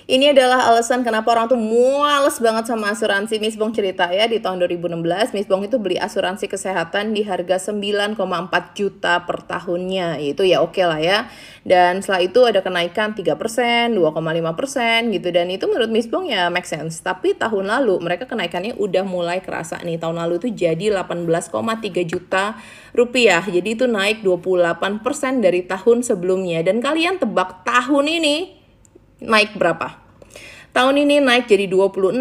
Ini adalah alasan kenapa orang tuh muales banget sama asuransi. Miss Bong cerita ya, di tahun 2016 Miss Bong itu beli asuransi kesehatan di harga 9,4 juta per tahunnya. Itu ya oke lah ya. Dan setelah itu ada kenaikan 3%, 2,5% gitu. Dan itu menurut Miss Bong ya make sense. Tapi tahun lalu mereka kenaikannya udah mulai kerasa nih. Tahun lalu itu jadi 18,3 juta rupiah. Jadi itu naik 28% dari tahun sebelumnya. Dan kalian tebak tahun ini naik berapa? Tahun ini naik jadi 26,2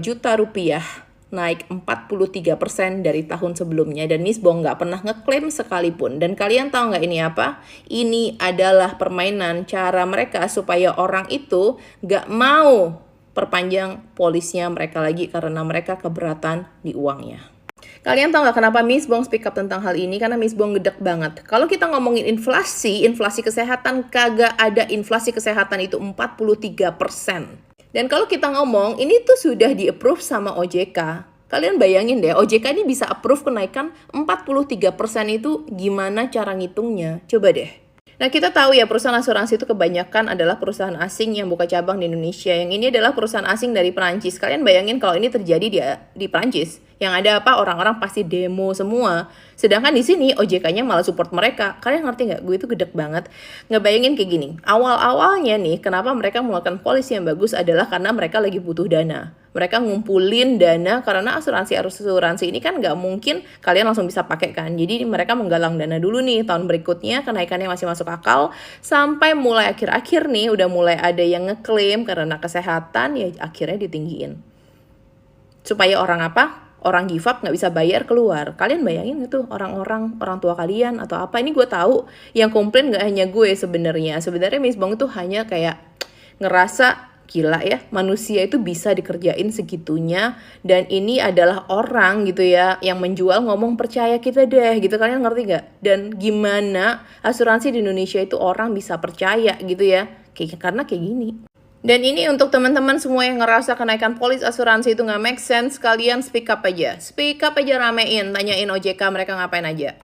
juta rupiah, naik 43% dari tahun sebelumnya. Dan Miss Bong nggak pernah ngeklaim sekalipun. Dan kalian tahu nggak ini apa? Ini adalah permainan cara mereka supaya orang itu nggak mau perpanjang polisnya mereka lagi karena mereka keberatan di uangnya. Kalian tahu nggak kenapa Miss Bong speak up tentang hal ini? Karena Miss Bong gedek banget. Kalau kita ngomongin inflasi kesehatan kagak ada inflasi kesehatan itu 43%. Dan kalau kita ngomong, ini tuh sudah di-approve sama OJK. Kalian bayangin deh, OJK ini bisa approve kenaikan 43% itu gimana cara ngitungnya? Coba deh. Nah, kita tahu ya perusahaan asuransi itu kebanyakan adalah perusahaan asing yang buka cabang di Indonesia. Yang ini adalah perusahaan asing dari Perancis. Kalian bayangin kalau ini terjadi di Perancis. Yang ada apa? Orang-orang pasti demo semua. Sedangkan di sini OJK-nya malah support mereka. Kalian ngerti nggak? Gue itu gedek banget. Ngebayangin kayak gini. Awal-awalnya nih, kenapa mereka mengeluarkan polisi yang bagus adalah karena mereka lagi butuh dana. Mereka ngumpulin dana karena asuransi ini kan nggak mungkin kalian langsung bisa pakai kan. Jadi mereka menggalang dana dulu nih, tahun berikutnya kenaikannya masih masuk akal. Sampai mulai akhir-akhir nih udah mulai ada yang ngeklaim karena kesehatan ya akhirnya ditinggiin. Supaya orang apa? Orang give up nggak bisa bayar keluar. Kalian bayangin itu orang tua kalian atau apa? Ini gue tahu yang komplain nggak hanya gue sebenarnya. Sebenarnya Miss Bong itu hanya kayak ngerasa gila ya, manusia itu bisa dikerjain segitunya. Dan ini adalah orang gitu ya yang menjual ngomong percaya kita deh gitu. Kalian ngerti gak? Dan gimana asuransi di Indonesia itu orang bisa percaya gitu ya, karena kayak gini. Dan ini untuk teman-teman semua yang ngerasa kenaikan polis asuransi itu nggak make sense, kalian speak up aja ramein, tanyain OJK mereka ngapain aja.